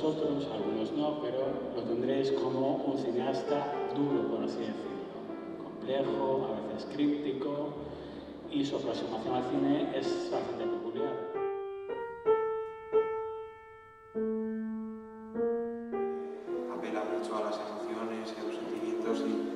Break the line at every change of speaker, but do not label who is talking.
vosotros, algunos no, pero lo tendréis como un cineasta duro, por así decirlo. Complejo, a veces críptico, y su aproximación al cine es bastante peculiar.
Apela mucho a las emociones y a los sentimientos y